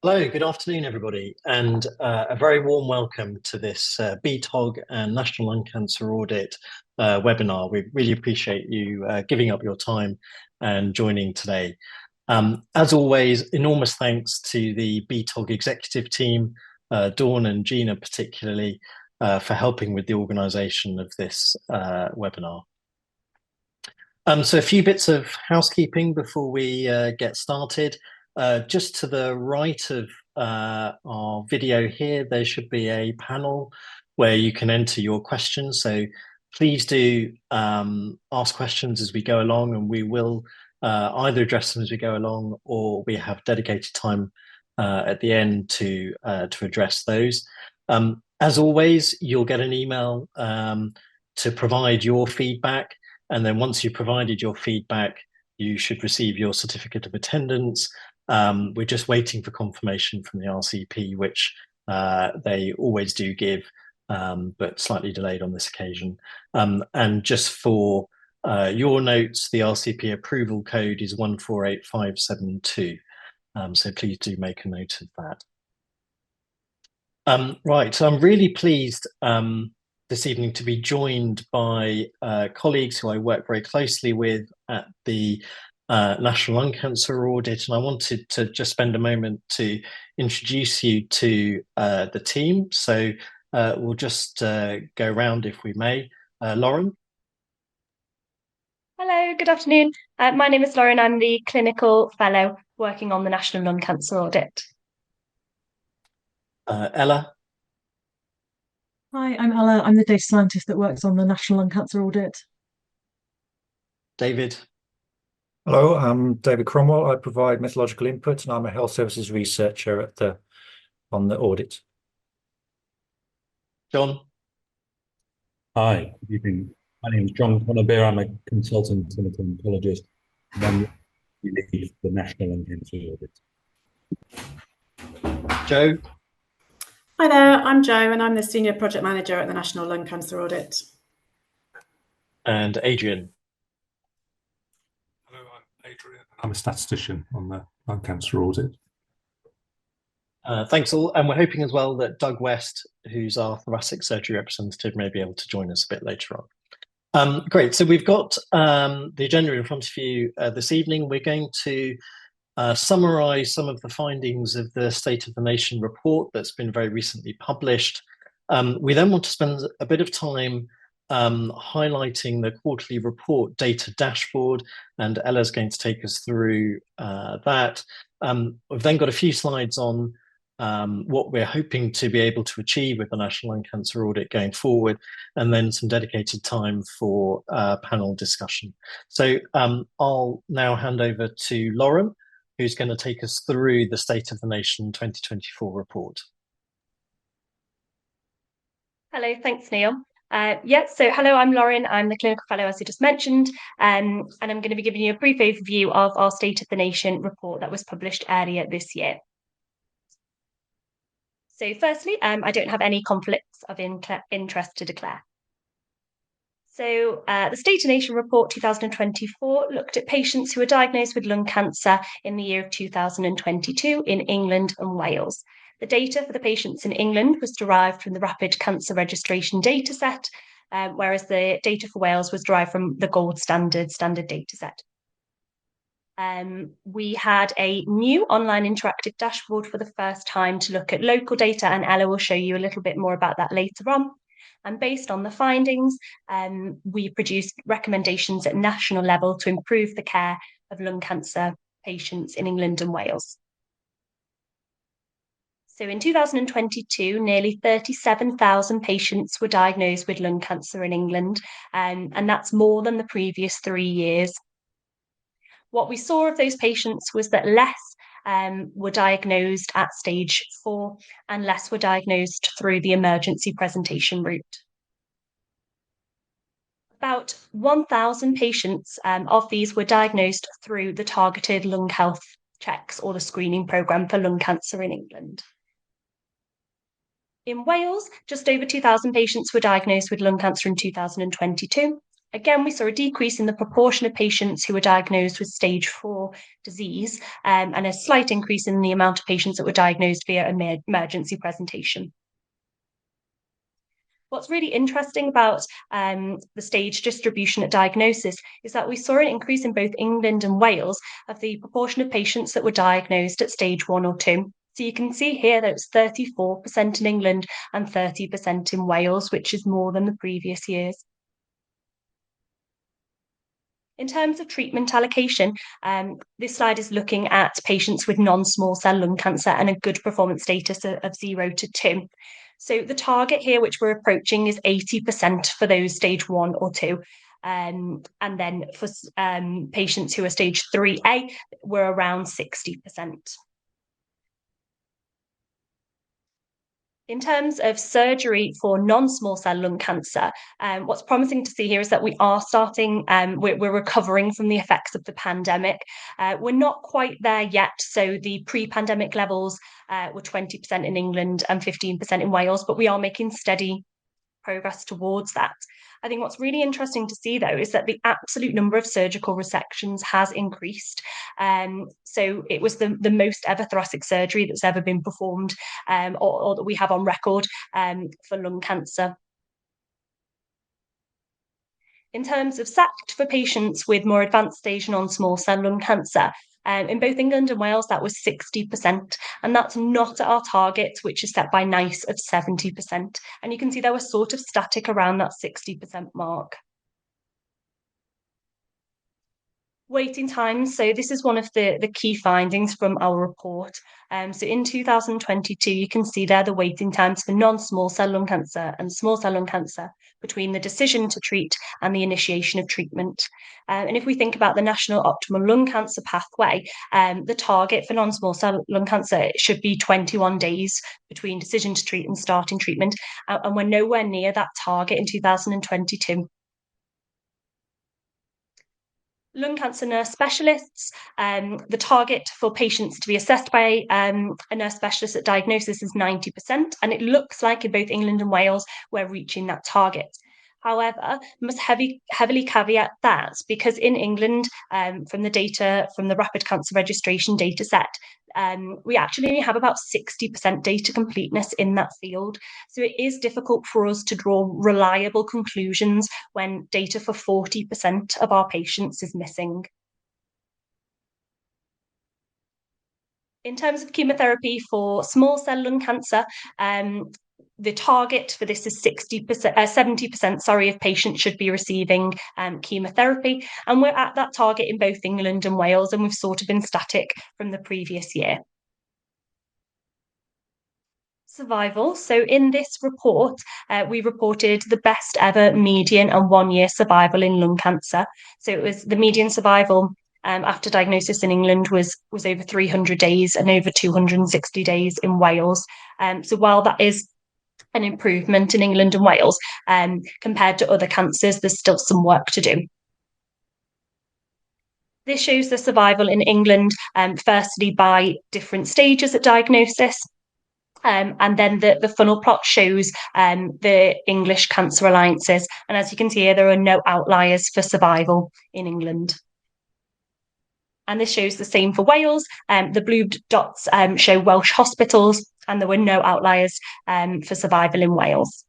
Hello, good afternoon, everybody, and a very warm welcome to this BTOG and National Lung Cancer Audit webinar. We really appreciate you giving up your time and joining today. As always, enormous thanks to the BTOG executive team, Dawn and Gina particularly, for helping with the organisation of this webinar. So a few bits of housekeeping before we get started. Just to the right of our video here, there should be a panel where you can enter your questions. So please do ask questions as we go along, and we will either address them as we go along, or we have dedicated time at the end to address those. As always, you'll get an email to provide your feedback. And then once you've provided your feedback, you should receive your certificate of attendance. We're just waiting for confirmation from the RCP, which they always do give, but slightly delayed on this occasion. And just for your notes, the RCP approval code is 148572. So please do make a note of that. Right, so I'm really pleased this evening to be joined by colleagues who I work very closely with at the National Lung Cancer Audit, and I wanted to just spend a moment to introduce you to the team. So we'll just go around if we may. Lauren? Hello, good afternoon. My name is Lauren. I'm the Clinical Fellow working on the National Lung Cancer Audit. Ella? Hi, I'm Ella. I'm the data scientist that works on the National Lung Cancer Audit. David? Hello, I'm David Cromwell. I provide methodological input, and I'm a health services researcher on the audit. John? Hi, good evening. My name is John Conabear. I'm a consultant clinical oncologist, and I'm the lead for the National Lung Cancer Audit. Joe? Hi there, I'm Jo, and I'm the Senior Project Manager at the National Lung Cancer Audit. And Adrian? Hello, I'm Adrian. I'm a statistician on the lung cancer audit. Thanks all, and we're hoping as well that Doug West, who's our thoracic surgery representative, may be able to join us a bit later on. Great, so we've got the agenda in front of you this evening. We're going to summarise some of the findings of the State of the Nation report that's been very recently published. We then want to spend a bit of time highlighting the quarterly report data dashboard, and Ella's going to take us through that. We've then got a few slides on what we're hoping to be able to achieve with the National Lung Cancer Audit going forward, and then some dedicated time for panel discussion. So I'll now hand over to Lauren, who's going to take us through the State of the Nation 2024 report. Hello, thanks, Neil. So hello, I'm Lauren. I'm the Clinical Fellow, as you just mentioned, and I'm going to be giving you a brief overview of our State of the Nation report that was published earlier this year. So firstly, I don't have any conflicts of interest to declare. So the State of the Nation report 2024 looked at patients who were diagnosed with lung cancer in the year of 2022 in England and Wales. The data for the patients in England was derived from the Rapid Cancer Registration dataset, whereas the data for Wales was derived from the gold standard dataset. We had a new online interactive dashboard for the first time to look at local data, and Ella will show you a little bit more about that later on. And based on the findings, we produced recommendations at national level to improve the care of lung cancer patients in England and Wales. So in 2022, nearly 37,000 patients were diagnosed with lung cancer in England, and that's more than the previous 3 years. What we saw of those patients was that less were diagnosed at stage 4 and less were diagnosed through the emergency presentation route. About 1,000 patients of these were diagnosed through the targeted lung health checks, or the screening programme for lung cancer in England. In Wales, just over 2,000 patients were diagnosed with lung cancer in 2022, Again, we saw a decrease in the proportion of patients who were diagnosed with stage 4 disease, and a slight increase in the amount of patients that were diagnosed via emergency presentation. What's really interesting about the stage distribution at diagnosis is that we saw an increase in both England and Wales of the proportion of patients that were diagnosed at stage 1 or 2. So you can see here that it's 34% in England and 30% in Wales, which is more than the previous years. In terms of treatment allocation, this slide is looking at patients with non-small cell lung cancer and a good performance status of 0 to 2. So the target here, which we're approaching, is 80% for those stage 1 or 2. And then for patients who are stage 3A, we're around 60%. In terms of surgery for non-small cell lung cancer, what's promising to see here is that we are starting, we're recovering from the effects of the pandemic. We're not quite there yet. So the pre-pandemic levels were 20% in England and 15% in Wales, but we are making steady progress towards that. I think what's really interesting to see, though, is that the absolute number of surgical resections has increased. So it was the most ever thoracic surgery that's ever been performed, or that we have on record for lung cancer. In terms of SACT for patients with more advanced stage non-small cell lung cancer, in both England and Wales, that was 60%, and that's not at our target, which is set by NICE of 70%. And you can see there was sort of static around that 60% mark. Waiting times. So this is one of the key findings from our report. So in 2022, you can see there the waiting times for non-small cell lung cancer and small cell lung cancer between the decision to treat and the initiation of treatment. And if we think about the National Optimal Lung Cancer Pathway, the target for non-small cell lung cancer should be 21 days between decision to treat and starting treatment. And we're nowhere near that target in 2022. Lung cancer nurse specialists, the target for patients to be assessed by a nurse specialist at diagnosis is 90%, and it looks like in both England and Wales we're reaching that target. However, I must heavily caveat that because in England, from the data from the Rapid Cancer Registration data set, we actually only have about 60% data completeness in that field. So it is difficult for us to draw reliable conclusions when data for 40% of our patients is missing. In terms of chemotherapy for small cell lung cancer, the target for this is 70% of patients should be receiving chemotherapy. And we're at that target in both England and Wales, and we've sort of been static from the previous year. Survival. So in this report, we reported the best ever median and 1-year survival in lung cancer. So it was the median survival after diagnosis in England was over 300 days and over 260 days in Wales. So while that is an improvement in England and Wales, compared to other cancers, there's still some work to do. This shows the survival in England, firstly by different stages at diagnosis, and then the funnel plot shows the English Cancer Alliances. And as you can see here, there are no outliers for survival in England. And this shows the same for Wales. The blue dots show Welsh hospitals, and there were no outliers for survival in Wales.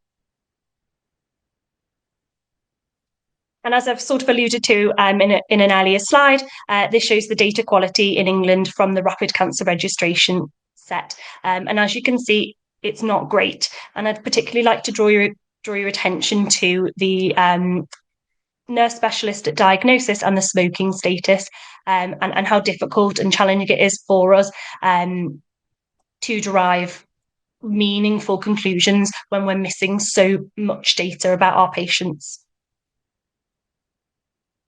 And as I've sort of alluded to in an earlier slide, this shows the data quality in England from the Rapid Cancer Registration set. And as you can see, it's not great. And I'd particularly like to draw your attention to the nurse specialist at diagnosis and the smoking status, and how difficult and challenging it is for us to derive meaningful conclusions when we're missing so much data about our patients.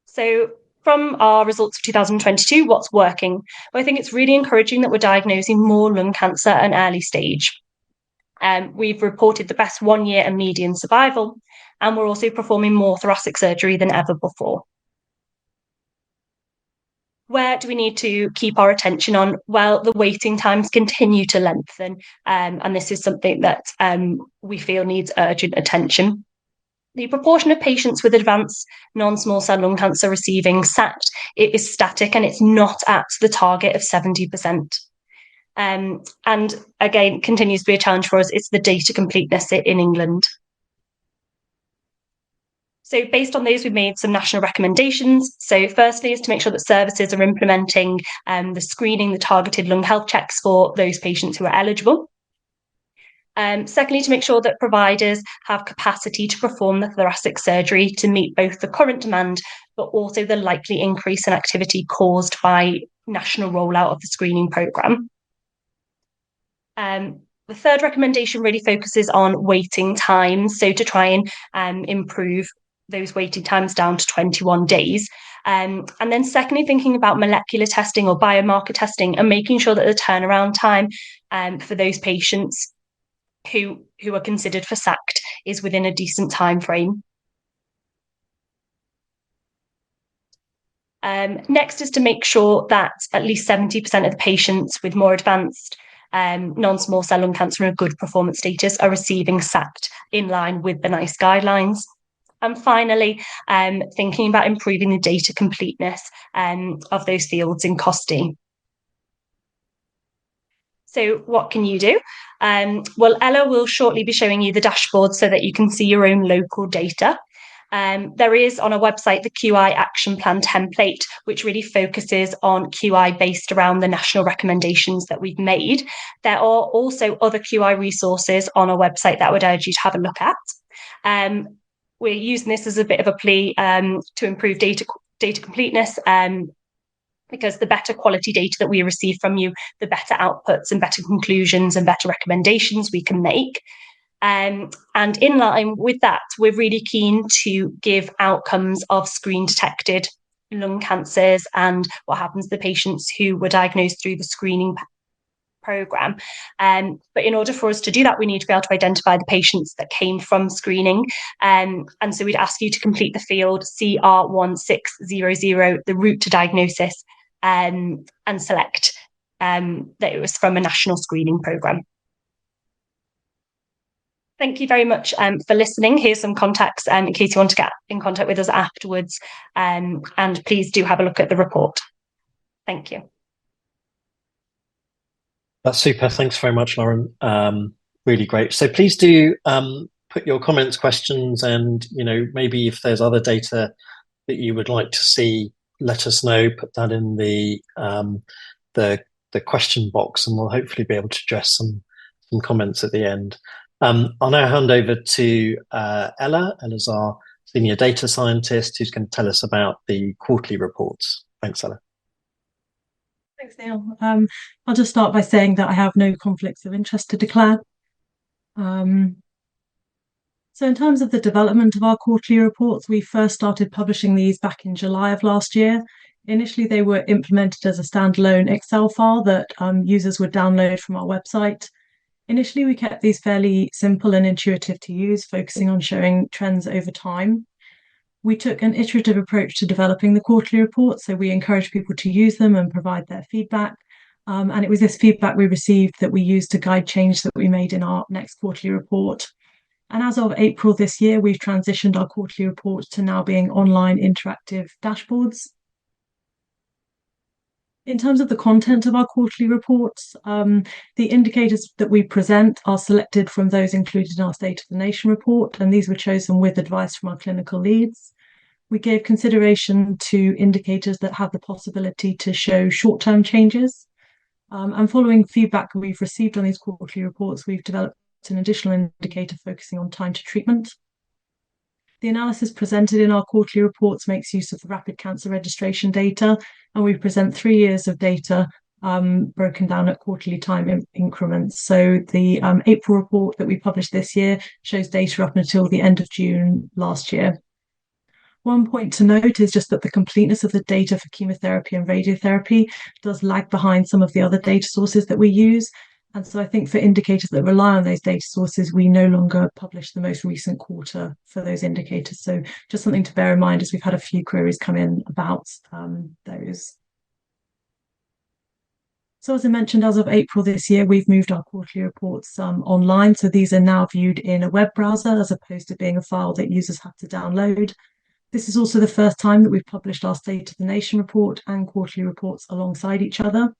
So from our results of 2022, what's working? Well, I think it's really encouraging that we're diagnosing more lung cancer at an early stage. We've reported the best 1-year and median survival, and we're also performing more thoracic surgery than ever before. Where do we need to keep our attention on? Well, the waiting times continue to lengthen, and this is something that we feel needs urgent attention. The proportion of patients with advanced non-small cell lung cancer receiving SACT, it is static and it's not at the target of 70%. And again, continues to be a challenge for us. It's the data completeness in England. So based on those, we've made some national recommendations. So firstly is to make sure that services are implementing the screening, the targeted lung health checks for those patients who are eligible. Secondly, to make sure that providers have capacity to perform the thoracic surgery to meet both the current demand, but also the likely increase in activity caused by national rollout of the screening programme. The third recommendation really focuses on waiting times, so to try and improve those waiting times down to 21 days. And then secondly, thinking about molecular testing or biomarker testing and making sure that the turnaround time for those patients who are considered for SACT is within a decent time frame. Next is to make sure that at least 70% of the patients with more advanced non-small cell lung cancer and a good performance status are receiving SACT in line with the NICE guidelines. And finally, thinking about improving the data completeness of those fields in costing. So what can you do? Well, Ella will shortly be showing you the dashboard so that you can see your own local data. There is on our website the QI action plan template, which really focuses on QI based around the national recommendations that we've made. There are also other QI resources on our website that I would urge you to have a look at. We're using this as a bit of a plea to improve data completeness, because the better quality data that we receive from you, the better outputs and better conclusions and better recommendations we can make. And in line with that, we're really keen to give outcomes of screen detected lung cancers and what happens to the patients who were diagnosed through the screening programme. But in order for us to do that, we need to be able to identify the patients that came from screening. And so we'd ask you to complete the field CR1600, the route to diagnosis, and select that it was from a national screening programme. Thank you very much for listening. Here's some contacts in case you want to get in contact with us afterwards. And please do have a look at the report. Thank you. That's super. Thanks very much, Lauren. Really great. So please do put your comments, questions, and maybe if there's other data that you would like to see, let us know. Put that in the question box, and we'll hopefully be able to address some comments at the end. I'll now hand over to Ella. Ella's our senior data scientist who's going to tell us about the quarterly reports. Thanks, Ella. Thanks, Neil. I'll just start by saying that I have no conflicts of interest to declare. So in terms of the development of our quarterly reports, we first started publishing these back in July of last year. Initially, they were implemented as a standalone Excel file that users would download from our website. Initially, we kept these fairly simple and intuitive to use, focusing on showing trends over time. We took an iterative approach to developing the quarterly reports, so we encouraged people to use them and provide their feedback. And it was this feedback we received that we used to guide change that we made in our next quarterly report. And as of April this year, we've transitioned our quarterly reports to now being online interactive dashboards. In terms of the content of our quarterly reports, the indicators that we present are selected from those included in our State of the Nation report, and these were chosen with advice from our clinical leads. We gave consideration to indicators that have the possibility to show short-term changes. And following feedback we've received on these quarterly reports, we've developed an additional indicator focusing on time to treatment. The analysis presented in our quarterly reports makes use of the rapid cancer registration data, and we present 3 years of data broken down at quarterly time increments. So the April report that we published this year shows data up until the end of June last year. One point to note is just that the completeness of the data for chemotherapy and radiotherapy does lag behind some of the other data sources that we use. And so I think for indicators that rely on those data sources, we no longer publish the most recent quarter for those indicators. So just something to bear in mind as we've had a few queries come in about those. So as I mentioned, as of April this year, we've moved our quarterly reports online. So these are now viewed in a web browser as opposed to being a file that users have to download. This is also the first time that we've published our State of the Nation report and quarterly reports alongside each other.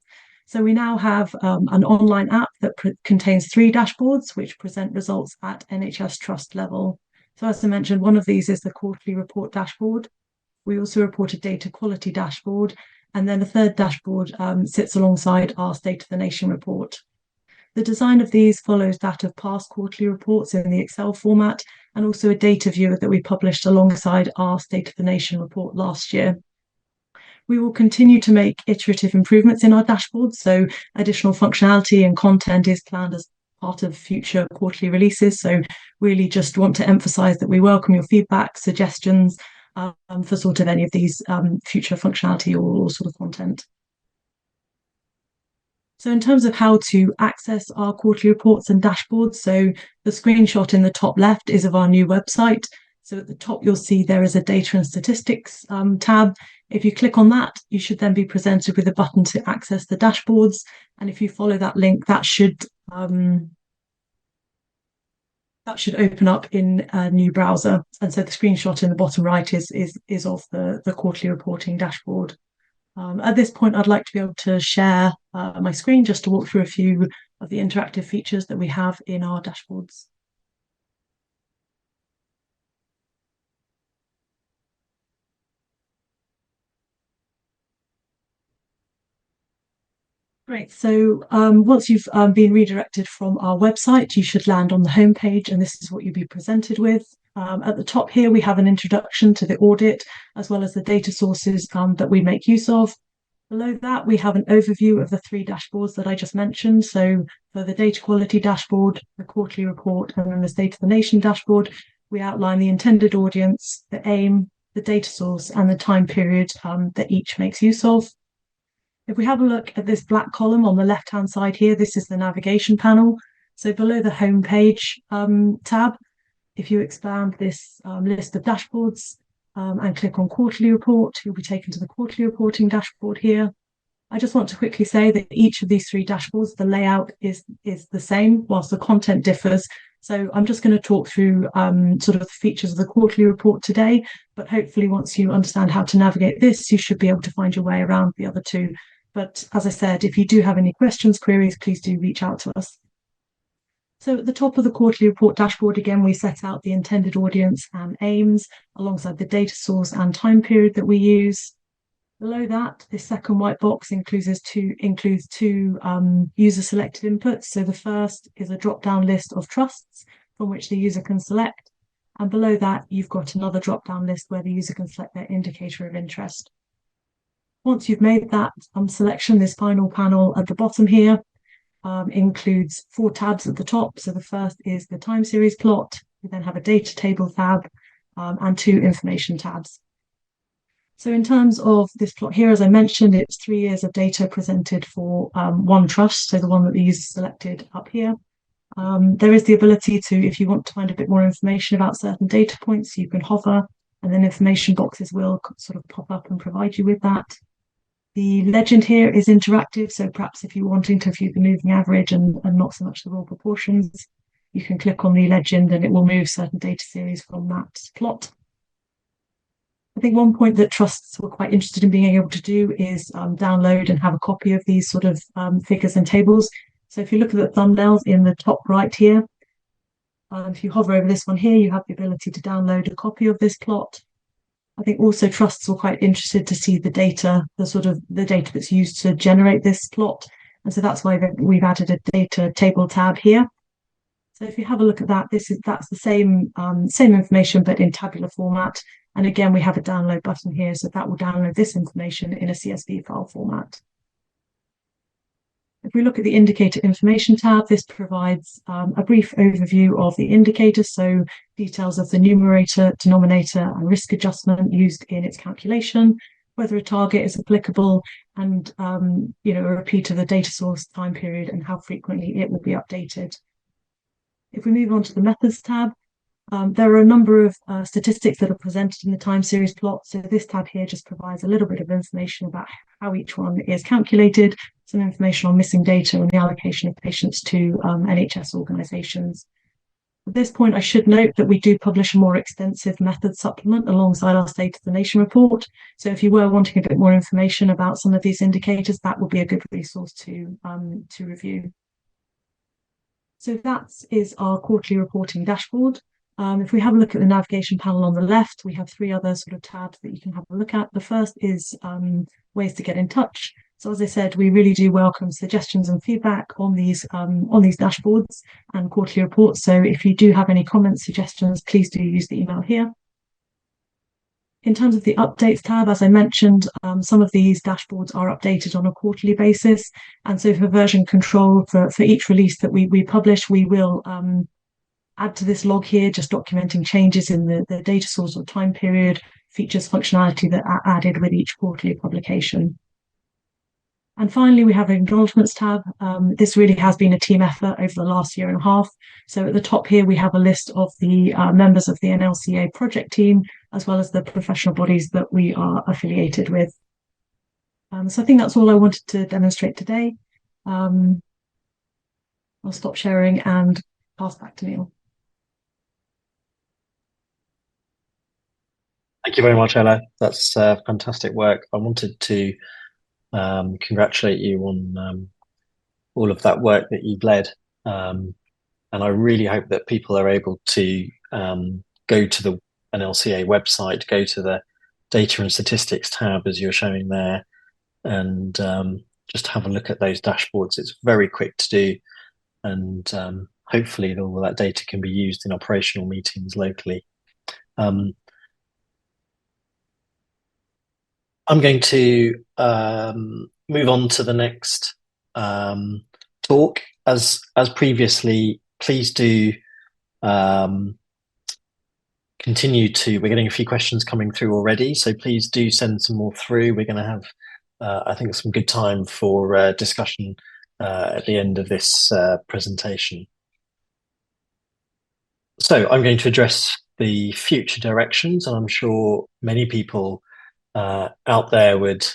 So we now have an online app that contains 3 dashboards which present results at NHS Trust level. So as I mentioned, one of these is the quarterly report dashboard. We also report a data quality dashboard, and then a third dashboard sits alongside our State of the Nation report. The design of these follows that of past quarterly reports in the Excel format, and also a data viewer that we published alongside our State of the Nation report last year. We will continue to make iterative improvements in our dashboards, so additional functionality and content is planned as part of future quarterly releases. So really just want to emphasize that we welcome your feedback, suggestions for sort of any of these future functionality or sort of content. So in terms of how to access our quarterly reports and dashboards, so the screenshot in the top left is of our new website. So at the top, you'll see there is a data and statistics tab. If you click on that, you should then be presented with a button to access the dashboards. And if you follow that link, that should open up in a new browser. And so the screenshot in the bottom right is of the quarterly reporting dashboard. At this point, I'd like to be able to share my screen just to walk through a few of the interactive features that we have in our dashboards. Great. So once you've been redirected from our website, you should land on the homepage, and this is what you'll be presented with. At the top here, we have an introduction to the audit, as well as the data sources that we make use of. Below that, we have an overview of the 3 dashboards that I just mentioned. So for the data quality dashboard, the quarterly report, and then the State of the Nation dashboard, we outline the intended audience, the aim, the data source, and the time period that each makes use of. If we have a look at this black column on the left-hand side here, this is the navigation panel. So below the home page tab, if you expand this list of dashboards and click on quarterly report, you'll be taken to the quarterly reporting dashboard here. I just want to quickly say that each of these 3 dashboards, the layout is the same, whilst the content differs. So I'm just going to talk through sort of the features of the quarterly report today, but hopefully once you understand how to navigate this, you should be able to find your way around the other 2. But as I said, if you do have any questions, queries, please do reach out to us. So at the top of the quarterly report dashboard, again, we set out the intended audience and aims alongside the data source and time period that we use. Below that, this second white box includes two user-selected inputs. So the first is a drop-down list of trusts from which the user can select. And below that, you've got another drop-down list where the user can select their indicator of interest. Once you've made that selection, this final panel at the bottom here includes 4 tabs at the top. So the first is the time series plot. We then have a data table tab and 2 information tabs. So in terms of this plot here, as I mentioned, it's 3 years of data presented for 1 trust, so the one that the user selected up here. There is the ability to, if you want to find a bit more information about certain data points, you can hover, and then information boxes will sort of pop up and provide you with that. The legend here is interactive, so perhaps if you're wanting to view the moving average and not so much the raw proportions, you can click on the legend and it will move certain data series from that plot. I think one point that trusts were quite interested in being able to do is download and have a copy of these sort of figures and tables. So if you look at the thumbnails in the top right here, if you hover over this one here, you have the ability to download a copy of this plot. I think also trusts were quite interested to see the data, the data that's used to generate this plot. And so that's why we've added a data table tab here. So if you have a look at that, that's the same information, but in tabular format. And again, we have a download button here, so that will download this information in a CSV file format. If we look at the indicator information tab, this provides a brief overview of the indicators, so details of the numerator, denominator, and risk adjustment used in its calculation, whether a target is applicable, and a repeat of the data source, time period, and how frequently it will be updated. If we move on to the methods tab, There are a number of statistics that are presented in the time series plot. So this tab here just provides a little bit of information about how each one is calculated, some information on missing data and the allocation of patients to NHS organisations. At this point, I should note that we do publish a more extensive method supplement alongside our State of the Nation report. So if you were wanting a bit more information about some of these indicators, that would be a good resource to review. So that is our quarterly reporting dashboard. If we have a look at the navigation panel on the left, we have 3 other sort of tabs that you can have a look at. The first is ways to get in touch. So as I said, we really do welcome suggestions and feedback on these dashboards and quarterly reports. So if you do have any comments, suggestions, please do use the email here. In terms of the updates tab, as I mentioned, some of these dashboards are updated on a quarterly basis. And so for version control for each release that we publish, we will add to this log here, just documenting changes in the data source or time period, features, functionality that are added with each quarterly publication. And finally, we have an acknowledgements tab. This really has been a team effort over the last year and a half. So at the top here, we have a list of the members of the NLCA project team, as well as the professional bodies that we are affiliated with. So I think that's all I wanted to demonstrate today. I'll stop sharing and pass back to Neal. Thank you very much, Ella. That's fantastic work. I wanted to congratulate you on all of that work that you've led. And I really hope that people are able to go to the NLCA website, go to the data and statistics tab as you're showing there, and just have a look at those dashboards. It's very quick to do, and hopefully all of that data can be used in operational meetings locally. I'm going to move on to the next talk. As previously, please do continue to, we're getting a few questions coming through already, so please do send some more through. We're going to have, I think, some good time for discussion at the end of this presentation. So I'm going to address the future directions, and I'm sure many people out there would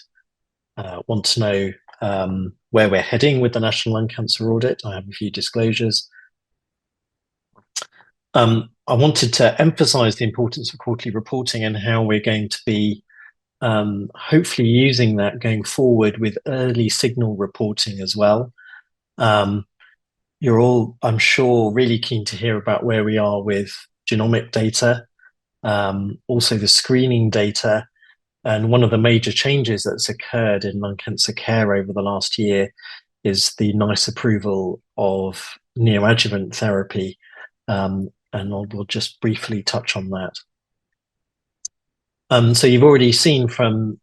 want to know where we're heading with the National Lung Cancer Audit. I have a few disclosures. I wanted to emphasize the importance of quarterly reporting and how we're going to be hopefully using that going forward with early signal reporting as well. You're all, I'm sure, really keen to hear about where we are with genomic data, also the screening data. And one of the major changes that's occurred in lung cancer care over the last year is the NICE approval of neoadjuvant therapy. And we'll just briefly touch on that. So you've already seen from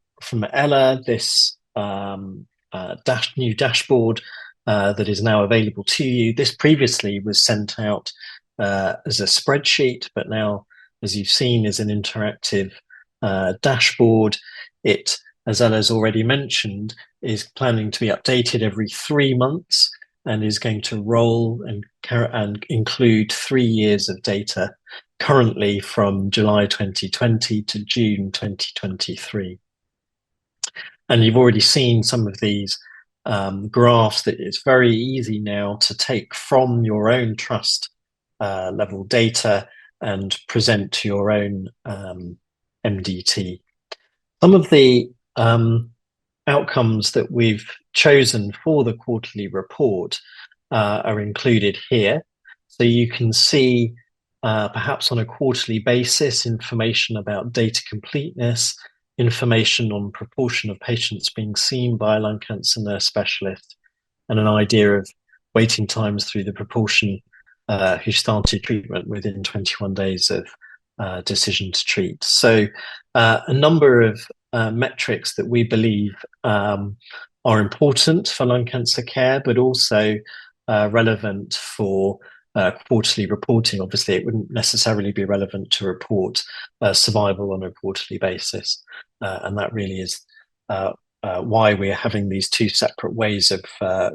Ella this new dashboard that is now available to you. This previously was sent out as a spreadsheet, but now, as you've seen, is an interactive dashboard. It, as Ella's already mentioned, is planning to be updated every 3 months and is going to roll and include 3 years of data, currently from July 2020 to June 2023. And you've already seen some of these graphs that it's very easy now to take from your own trust level data and present to your own MDT. Some of the outcomes that we've chosen for the quarterly report are included here. So you can see perhaps on a quarterly basis information about data completeness, information on proportion of patients being seen by a lung cancer nurse specialist, and an idea of waiting times through the proportion who started treatment within 21 days of decision to treat. So a number of metrics that we believe are important for lung cancer care, but also relevant for quarterly reporting. Obviously, it wouldn't necessarily be relevant to report survival on a quarterly basis. And that really is why we're having these 2 separate ways of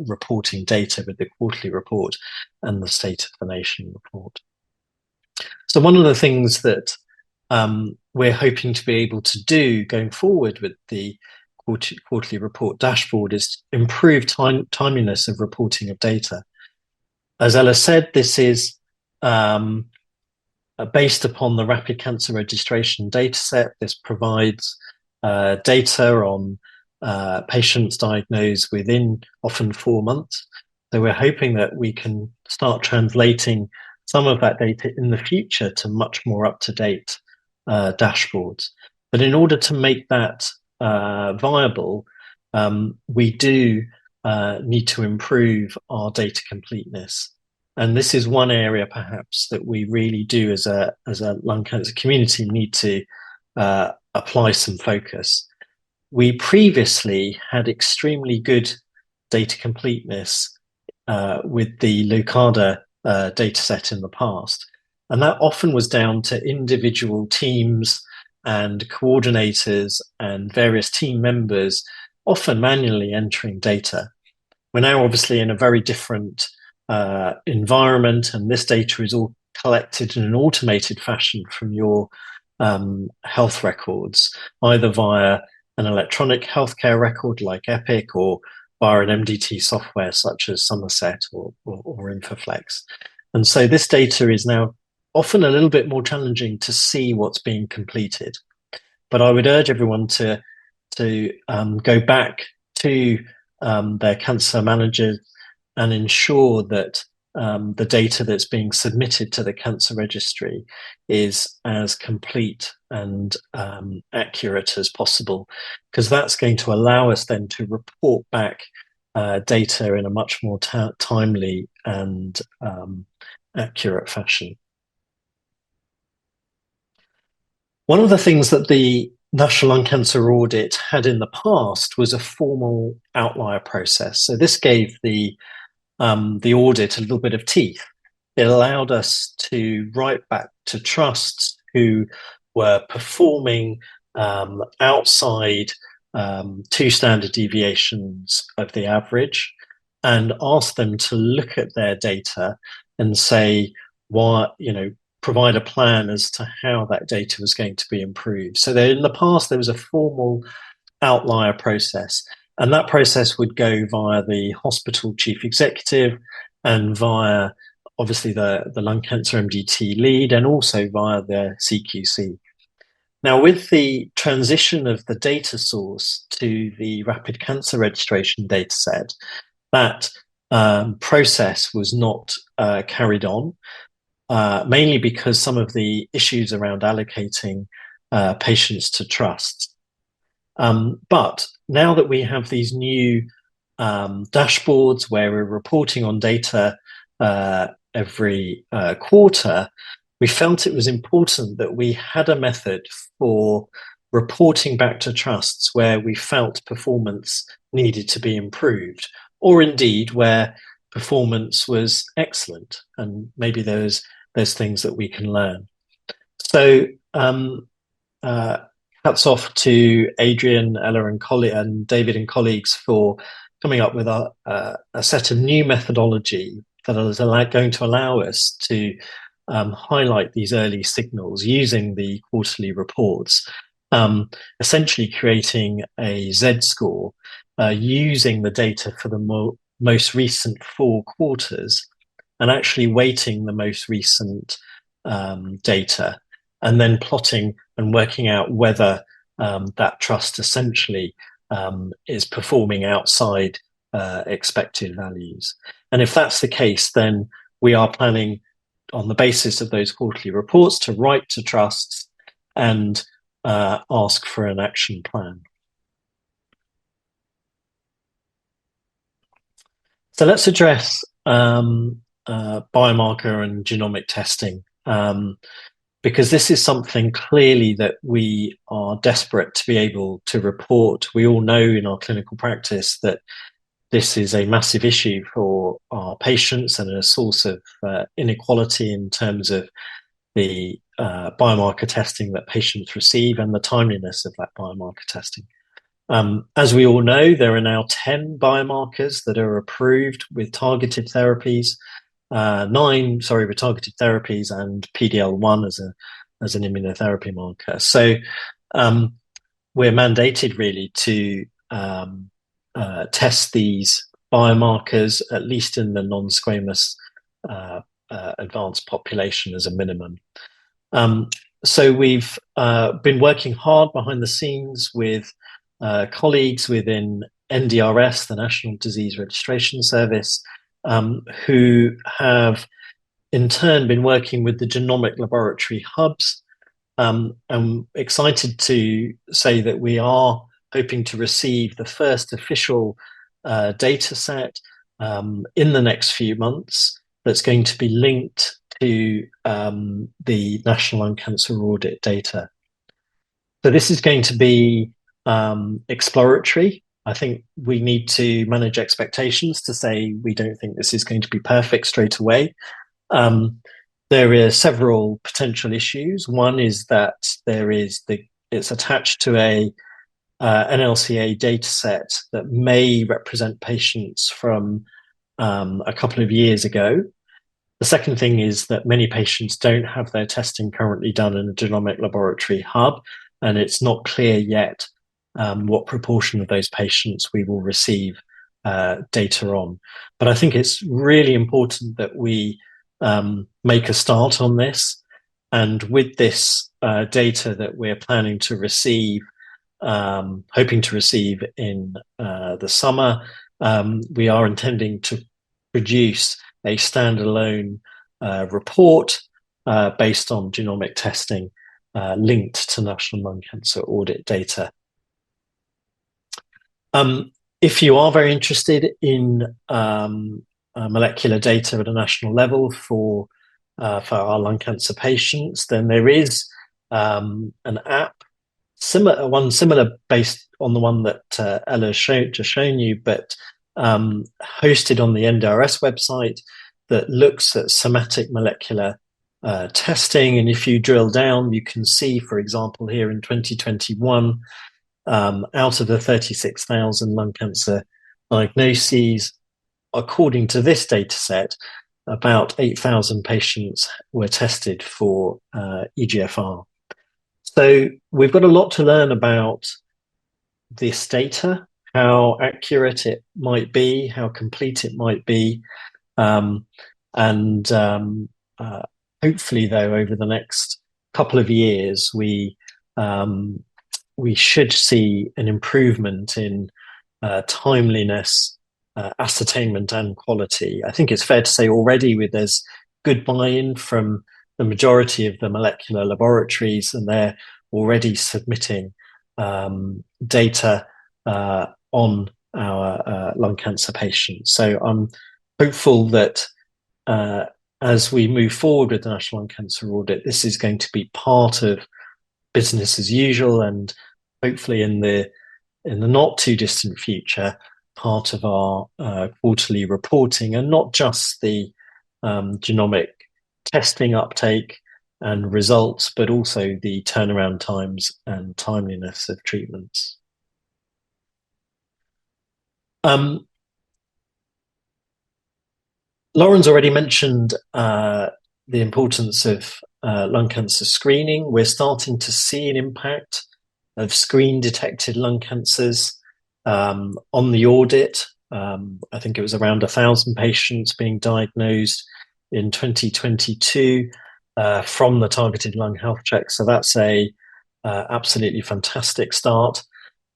reporting data with the quarterly report and the State of the Nation report. So one of the things that we're hoping to be able to do going forward with the quarterly report dashboard is improve timeliness of reporting of data. As Ella said, this is based upon the rapid cancer registration dataset. This provides data on patients diagnosed within often 4 months. So we're hoping that we can start translating some of that data in the future to much more up-to-date dashboards. But in order to make that viable, we do need to improve our data completeness. And this is one area perhaps that we really do as a lung cancer community need to apply some focus. We previously had extremely good data completeness with the Lucada data set in the past. And that often was down to individual teams and coordinators and various team members, often manually entering data. We're now obviously in a very different environment, and this data is all collected in an automated fashion from your health records, either via an electronic healthcare record like Epic or via an MDT software such as Somerset or Infoflex. And so this data is now often a little bit more challenging to see what's being completed. But I would urge everyone to go back to their cancer managers and ensure that the data that's being submitted to the cancer registry is as complete and accurate as possible, because that's going to allow us then to report back data in a much more timely and accurate fashion. One of the things that the National Lung Cancer Audit had in the past was a formal outlier process. So this gave the audit a little bit of teeth. It allowed us to write back to trusts who were performing outside 2 standard deviations of the average and ask them to look at their data and say, provide a plan as to how that data was going to be improved. So in the past, there was a formal outlier process, and that process would go via the hospital chief executive and via, obviously, the lung cancer MDT lead, and also via the CQC. Now, with the transition of the data source to the rapid cancer registration dataset, that process was not carried on, mainly because some of the issues around allocating patients to trusts. But now that we have these new dashboards where we're reporting on data every quarter, we felt it was important that we had a method for reporting back to trusts where we felt performance needed to be improved, or indeed where performance was excellent, and maybe there's things that we can learn. So hats off to Adrian, Ella, and David and colleagues for coming up with a set of new methodology that is going to allow us to highlight these early signals using the quarterly reports, essentially creating a Z-score using the data for the most recent 4 quarters and actually weighting the most recent data and then plotting and working out whether that trust essentially is performing outside expected values. And if that's the case, then we are planning on the basis of those quarterly reports to write to trusts and ask for an action plan. So let's address biomarker and genomic testing, because this is something clearly that we are desperate to be able to report. We all know in our clinical practice that this is a massive issue for our patients and a source of inequality in terms of the biomarker testing that patients receive and the timeliness of that biomarker testing. As we all know, there are now 10 biomarkers that are approved with targeted therapies. with targeted therapies, and PD-L1 as an immunotherapy marker. So we're mandated really to test these biomarkers, at least in the non-squamous advanced population as a minimum. So we've been working hard behind the scenes with colleagues within NDRS, the National Disease Registration Service, who have in turn been working with the genomic laboratory hubs. I'm excited to say that we are hoping to receive the first official data set in the next few months that's going to be linked to the National Lung Cancer Audit data. So this is going to be exploratory. I think we need to manage expectations to say we don't think this is going to be perfect straight away. There are several potential issues. One is that it's attached to a NLCA data set that may represent patients from a couple of years ago. The second thing is that many patients don't have their testing currently done in a genomic laboratory hub, and it's not clear yet what proportion of those patients we will receive data on. But I think it's really important that we make a start on this. And with this data that we're planning to receive, hoping to receive in the summer, we are intending to produce a standalone report based on genomic testing linked to National Lung Cancer Audit data. If you are very interested in molecular data at a national level for our lung cancer patients, then there is an app similar based on the one that Ella just shown you, but hosted on the NDRS website that looks at somatic molecular testing. And if you drill down, you can see, for example, here in 2021, out of the 36,000 lung cancer diagnoses, according to this data set, about 8,000 patients were tested for EGFR. So we've got a lot to learn about this data, how accurate it might be, how complete it might be. Hopefully, though, over the next couple of years, we should see an improvement in timeliness, ascertainment, and quality. I think it's fair to say already there's good buy-in from the majority of the molecular laboratories, and they're already submitting data on our lung cancer patients. So I'm hopeful that as we move forward with the National Lung Cancer Audit, this is going to be part of business as usual, and hopefully in the not too distant future, part of our quarterly reporting, and not just the genomic testing uptake and results, but also the turnaround times and timeliness of treatments. Lauren's already mentioned the importance of lung cancer screening. We're starting to see an impact of screen-detected lung cancers on the audit. I think it was around 1,000 patients being diagnosed in 2022 from the targeted lung health check. So that's a absolutely fantastic start,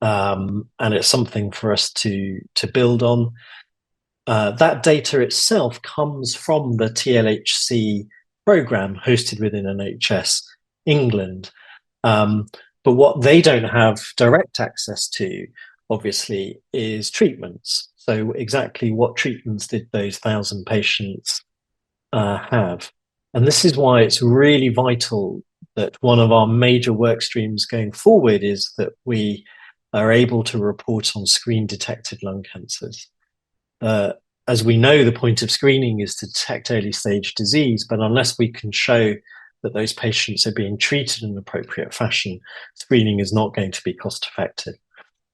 and it's something for us to build on. That data itself comes from the TLHC program hosted within NHS England. But what they don't have direct access to, obviously, is treatments. So exactly what treatments did those 1,000 patients have? And this is why it's really vital that one of our major work streams going forward is that we are able to report on screen-detected lung cancers. As we know, the point of screening is to detect early stage disease, but unless we can show that those patients are being treated in an appropriate fashion, screening is not going to be cost effective.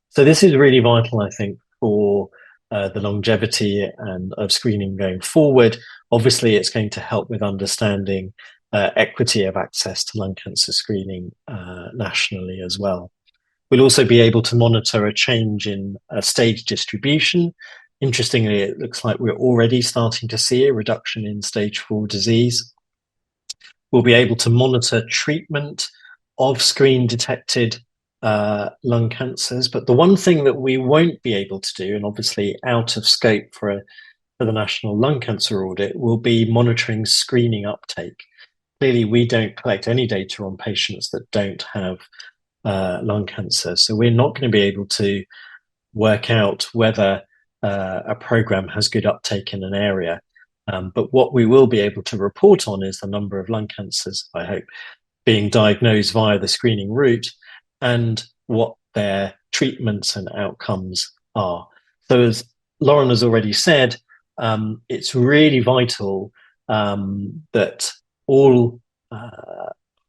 So this is really vital, I think, for the longevity and of screening going forward. Obviously, it's going to help with understanding equity of access to lung cancer screening nationally as well. We'll also be able to monitor a change in stage distribution. Interestingly, it looks like we're already starting to see a reduction in stage 4 disease. We'll be able to monitor treatment of screen-detected lung cancers. But the one thing that we won't be able to do, and obviously out of scope for the National Lung Cancer Audit, will be monitoring screening uptake. Clearly, we don't collect any data on patients that don't have lung cancer. So we're not going to be able to work out whether a program has good uptake in an area. But what we will be able to report on is the number of lung cancers, I hope, being diagnosed via the screening route and what their treatments and outcomes are. So as Lauren has already said, it's really vital that all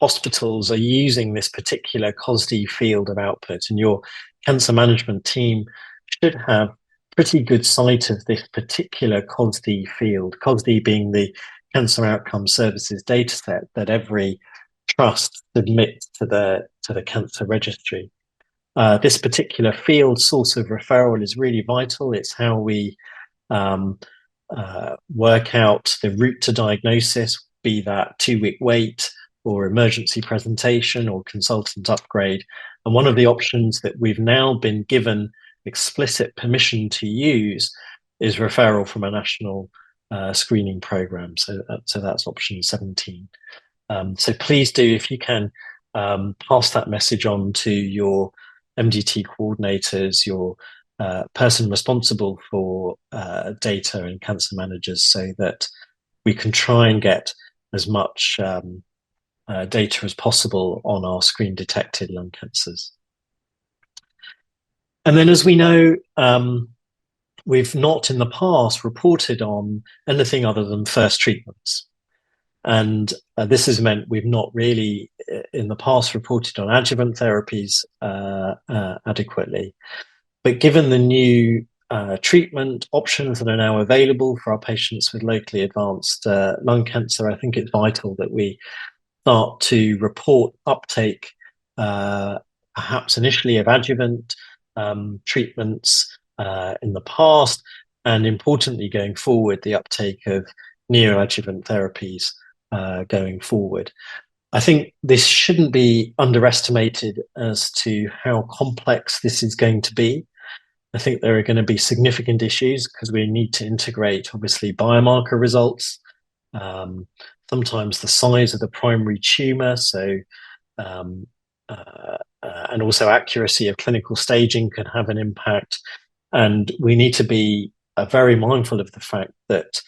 hospitals are using this particular COSD field of output, and your cancer management team should have pretty good sight of this particular COSD field, COSD being the Cancer Outcome Services dataset that every trust submits to the cancer registry. This particular field source of referral is really vital. It's how we work out the route to diagnosis, be that 2-week wait or emergency presentation or consultant upgrade. And one of the options that we've now been given explicit permission to use is referral from a national screening program. So that's option 17. So please do, if you can, pass that message on to your MDT coordinators, your person responsible for data and cancer managers, so that we can try and get as much data as possible on our screen detected lung cancers. And then, as we know, we've not in the past reported on anything other than first treatments. And this has meant we've not really in the past reported on adjuvant therapies adequately. But given the new treatment options that are now available for our patients with locally advanced lung cancer, I think it's vital that we start to report uptake, perhaps initially of adjuvant treatments in the past, and importantly going forward, the uptake of neoadjuvant therapies going forward. I think this shouldn't be underestimated as to how complex this is going to be. I think there are going to be significant issues because we need to integrate, obviously, biomarker results, sometimes the size of the primary tumor, so and also accuracy of clinical staging can have an impact. And we need to be very mindful of the fact that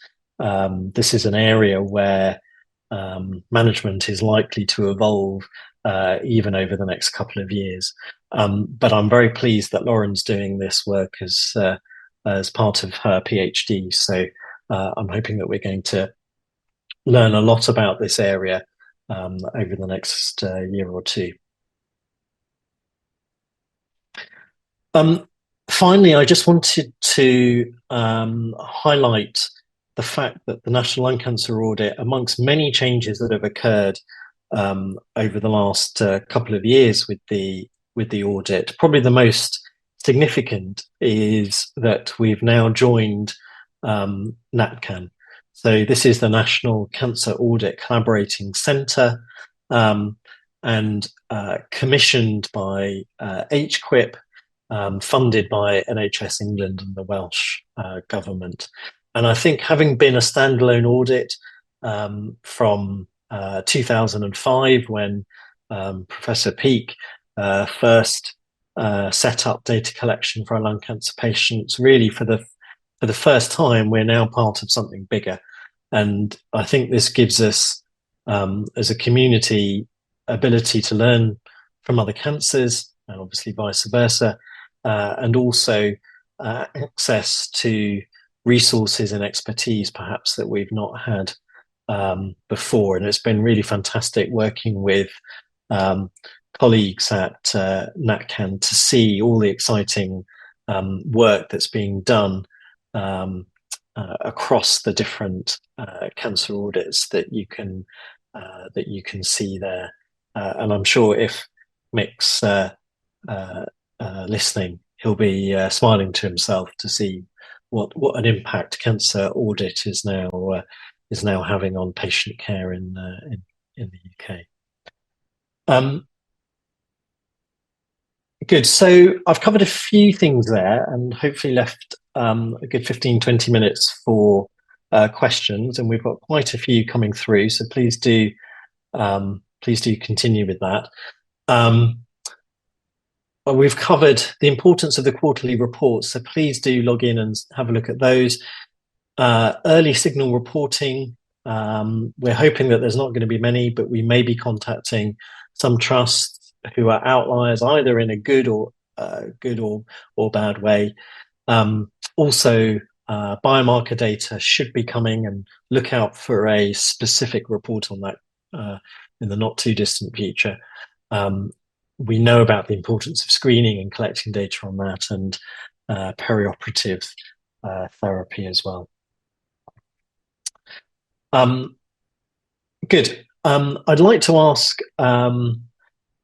this is an area where management is likely to evolve even over the next couple of years. But I'm very pleased that Lauren's doing this work as part of her PhD. So I'm hoping that we're going to learn a lot about this area over the next year or two. Finally, I just wanted to highlight the fact that the National Lung Cancer Audit, amongst many changes that have occurred over the last couple of years with the audit, probably the most significant is that we've now joined NatCan. So this is the National Cancer Audit Collaborating Centre, and commissioned by HQIP, funded by NHS England and the Welsh government. And I think, having been a standalone audit from 2005, when Professor Peake first set up data collection for our lung cancer patients, really for the first time, we're now part of something bigger. And I think this gives us, as a community, ability to learn from other cancers, and obviously vice versa, and also access to resources and expertise perhaps that we've not had before. And it's been really fantastic working with colleagues at NatCan to see all the exciting work that's being done across the different cancer audits that you can see there. And I'm sure if Mick's listening, he'll be smiling to himself to see what an impact cancer audit is now having on patient care in the UK. Good. So I've covered a few things there and hopefully left a good 15-20 minutes for questions, and we've got quite a few coming through, so please do continue with that. Well, we've covered the importance of the quarterly reports, so please do log in and have a look at those. Early signal reporting, we're hoping that there's not going to be many, but we may be contacting some trusts who are outliers, either in a good or bad way. Also, biomarker data should be coming, and look out for a specific report on that in the not too distant future. We know about the importance of screening and collecting data on that, and perioperative therapy as well. Good. I'd like to ask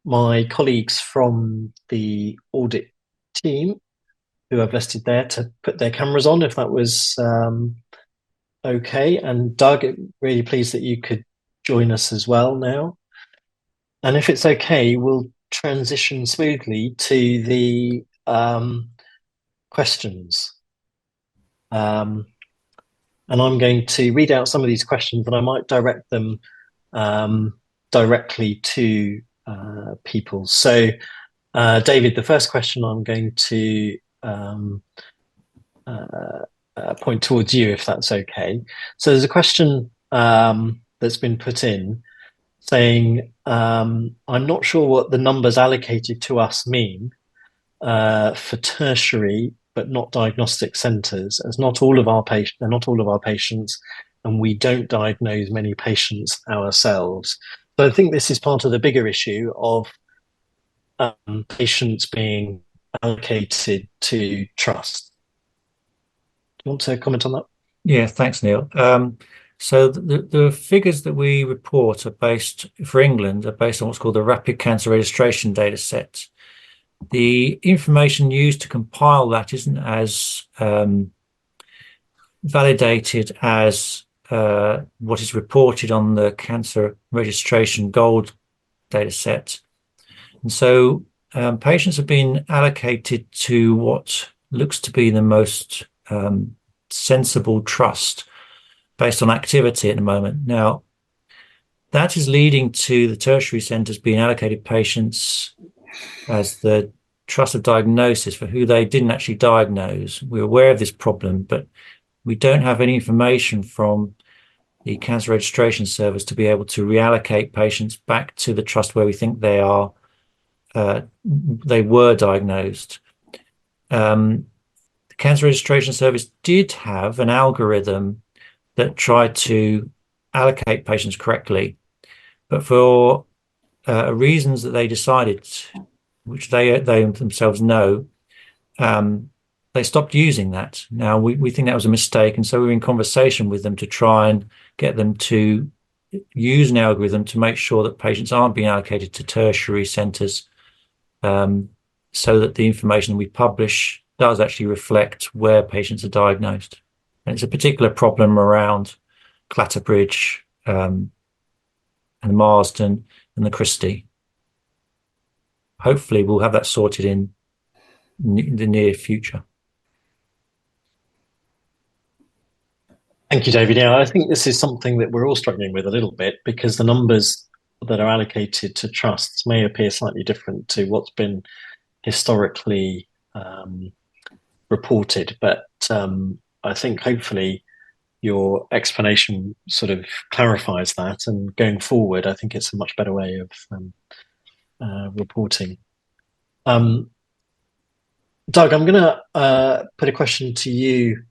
my colleagues from the audit team who I've listed there to put their cameras on, if that was okay. And Doug, really pleased that you could join us as well now. And if it's okay, we'll transition smoothly to the questions. And I'm going to read out some of these questions, and I might direct them directly to people. So, David, the first question I'm going to point towards you, if that's okay. So there's a question that's been put in saying, I'm not sure what the numbers allocated to us mean for tertiary but not diagnostic centres, as they're not all of our patients, and we don't diagnose many patients ourselves. So I think this is part of the bigger issue of patients being allocated to trust. Do you want to comment on that? Yeah, thanks, Neil. So the figures that we report are based for England are based on what's called the Rapid Cancer Registration Data Set. The information used to compile that isn't as validated as what is reported on the Cancer Registration Gold data set. And so patients have been allocated to what looks to be the most sensible trust based on activity at the moment. Now, that is leading to the tertiary centres being allocated patients as the trust of diagnosis for who they didn't actually diagnose. We're aware of this problem, but we don't have any information from the Cancer Registration Service to be able to reallocate patients back to the trust where we think they were diagnosed. The Cancer Registration Service did have an algorithm that tried to allocate patients correctly, but for reasons that they decided, which they themselves know, they stopped using that. Now, we think that was a mistake, and so we're in conversation with them to try and get them to use an algorithm to make sure that patients aren't being allocated to tertiary centres, so that the information we publish does actually reflect where patients are diagnosed. And it's a particular problem around Clatterbridge and Marsden and the Christie. Hopefully we'll have that sorted in the near future. Thank you, David. Yeah, I think this is something that we're all struggling with a little bit, because the numbers that are allocated to trusts may appear slightly different to what's been historically reported. But I think hopefully your explanation sort of clarifies that, and going forward, I think it's a much better way of reporting. Doug, I'm going to put a question to you,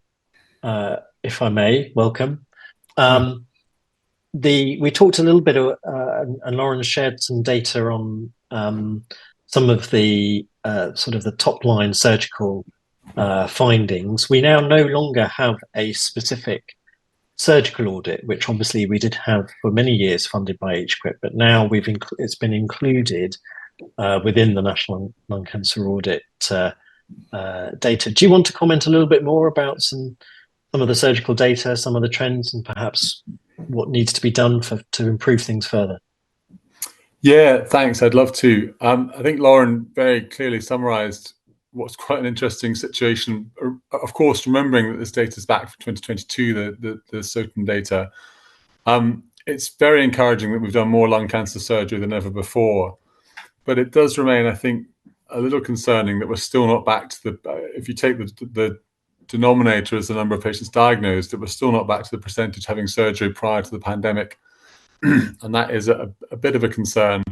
if I may. Welcome. We talked a little bit, and Lauren shared some data on some of the sort of the top line surgical findings, we now no longer have a specific surgical audit, which obviously we did have for many years funded by HQIP, but now it's been included within the National Lung Cancer Audit data. Do you want to comment a little bit more about some of the surgical data, some of the trends, and perhaps what needs to be done to improve things further? Yeah, thanks. I'd love to. I think Lauren very clearly summarised what's quite an interesting situation. Of course, remembering that this data is back from 2022, the certain data. It's very encouraging that we've done more lung cancer surgery than ever before, but it does remain, I think, a little concerning that we're still not back to if you take the denominator as the number of patients diagnosed, that we're still not back to the percentage having surgery prior to the pandemic. And that is a bit of a concern.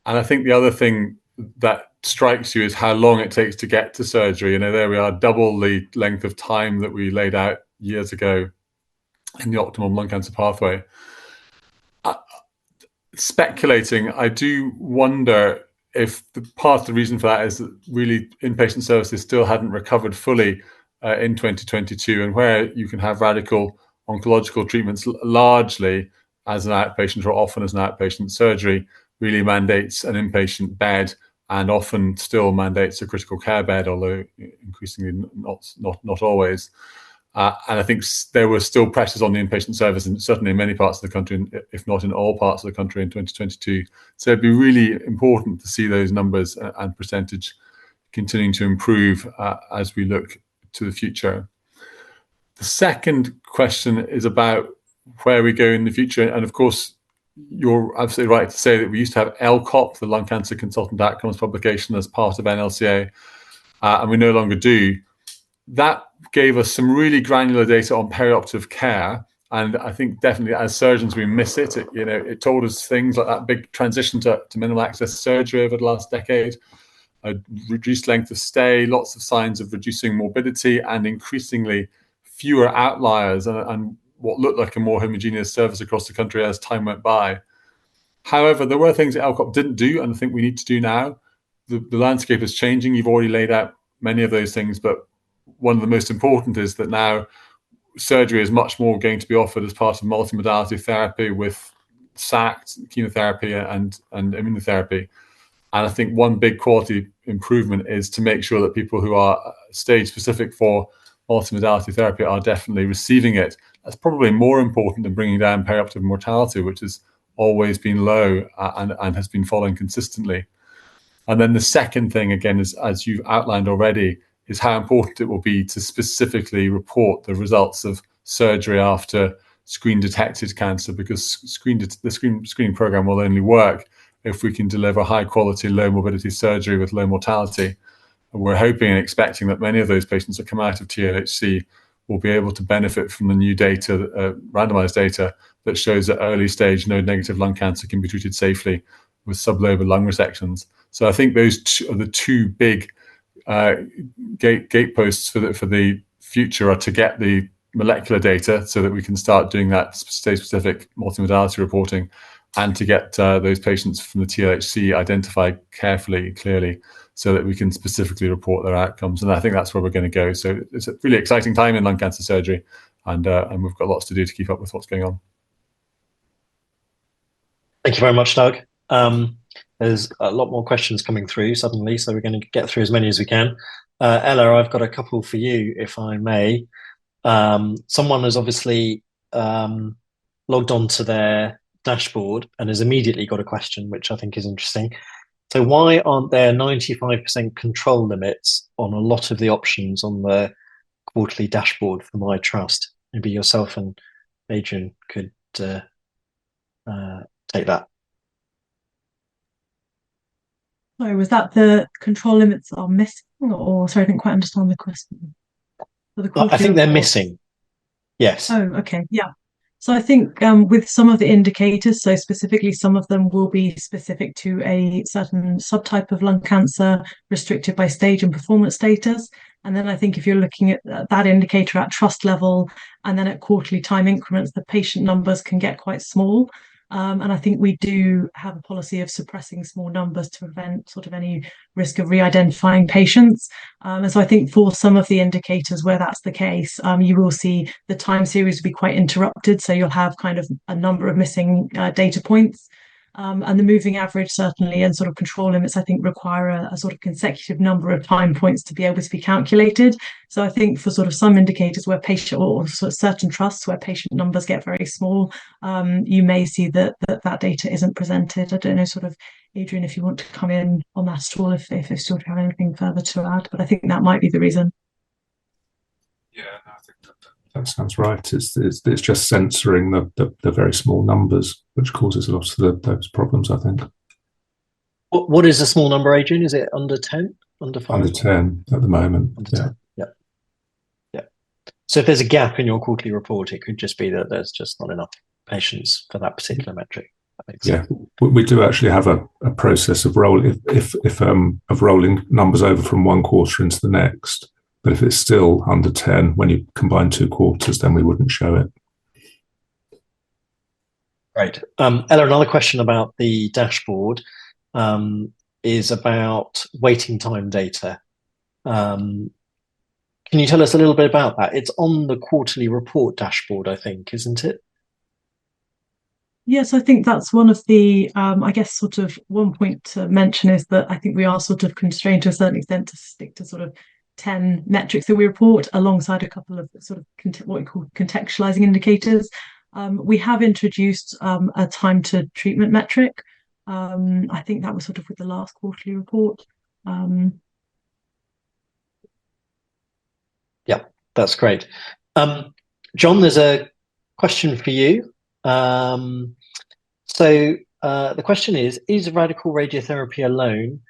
And I think the other thing that strikes you is how long it takes to get to surgery. There we are, double the length of time that we laid out years ago in the optimum lung cancer pathway. Speculating, I do wonder if part of the reason for that is that really inpatient services still hadn't recovered fully in 2022, and where you can have radical oncological treatments largely as an outpatient or often as an outpatient, surgery really mandates an inpatient bed and often still mandates a critical care bed, although increasingly not always. And I think there were still pressures on the inpatient service, and certainly in many parts of the country, if not in all parts of the country in 2022. So it'd be really important to see those numbers and percentage continuing to improve as we look to the future. The second question is about where we go in the future. And of course, you're absolutely right to say that we used to have LCOP, the Lung Cancer Consultant Outcomes publication, as part of NLCA, and we no longer do. That gave us some really granular data on perioperative care, and I think definitely as surgeons we miss it. It told us things like that big transition to minimal access surgery over the last decade, a reduced length of stay, lots of signs of reducing morbidity, and increasingly fewer outliers, and what looked like a more homogeneous service across the country as time went by. However, there were things that LCOP didn't do, and I think we need to do now. The landscape is changing. You've already laid out many of those things, but one of the most important is that now surgery is much more going to be offered as part of multimodality therapy with SACT, chemotherapy, and immunotherapy. And I think one big quality improvement is to make sure that people who are stage specific for multimodality therapy are definitely receiving it. That's probably more important than bringing down perioperative mortality, which has always been low and has been falling consistently. And then the second thing, again, is, as you've outlined already, is how important it will be to specifically report the results of surgery after screen-detected cancer, because the screening program will only work if we can deliver high-quality, low-morbidity surgery with low mortality. And we're hoping and expecting that many of those patients that come out of TLHC will be able to benefit from the new data, randomized data, that shows that early-stage node-negative lung cancer can be treated safely with sublobal lung resections. So I think those are the two big gateposts for the future, are to get the molecular data so that we can start doing that stage-specific multimodality reporting, and to get those patients from the TLHC identified carefully, clearly, so that we can specifically report their outcomes. And I think that's where we're going to go. So it's a really exciting time in lung cancer surgery, and we've got lots to do to keep up with what's going on. Thank you very much, Doug. There's a lot more questions coming through suddenly, so we're going to get through as many as we can. Ella, I've got a couple for you, if I may. Someone has obviously logged onto their dashboard and has immediately got a question, which I think is interesting. So why aren't there 95% control limits on a lot of the options on the quarterly dashboard for My Trust? Maybe yourself and Adrian could take that. Sorry, was that the control limits are missing, or sorry, I didn't quite understand the question. I think they're missing. Yes. Oh, okay. Yeah. So I think with some of the indicators, so specifically some of them will be specific to a certain subtype of lung cancer, restricted by stage and performance status. And then I think if you're looking at that indicator at trust level and then at quarterly time increments, the patient numbers can get quite small. And I think we do have a policy of suppressing small numbers to prevent sort of any risk of re-identifying patients. And so I think for some of the indicators where that's the case, you will see the time series be quite interrupted. So you'll have kind of a number of missing data points. And the moving average certainly and sort of control limits, I think, require a sort of consecutive number of time points to be able to be calculated. So I think for sort of some indicators where patient or sort of certain trusts where patient numbers get very small, you may see that data isn't presented. I don't know, sort of, Adrian, if you want to come in on that at all, if you sort of have anything further to add, but I think that might be the reason. Yeah, I think that sounds right. It's just censoring the very small numbers, which causes a lot of those problems, I think. What is a small number, Adrian? Is it under 10? Under 5? Under 10 at the moment. Under 10. Yeah. So if there's a gap in your quarterly report, it could just be that there's just not enough patients for that particular metric. That makes sense. We do actually have a process of rolling numbers over from one quarter into the next. But if it's still under 10, when you combine 2 quarters, then we wouldn't show it. Right. Ella, another question about the dashboard is about waiting time data. Can you tell us a little bit about that? It's on the quarterly report dashboard, I think, isn't it? Yes, I think that's one of the, I guess, sort of one point to mention is that I think we are sort of constrained to a certain extent to stick to sort of 10 metrics that we report alongside a couple of sort of what we call contextualizing indicators. We have introduced a time to treatment metric. I think that was sort of with the last quarterly report. Yeah, that's great. John, there's a question for you. The question is radical radiotherapy alone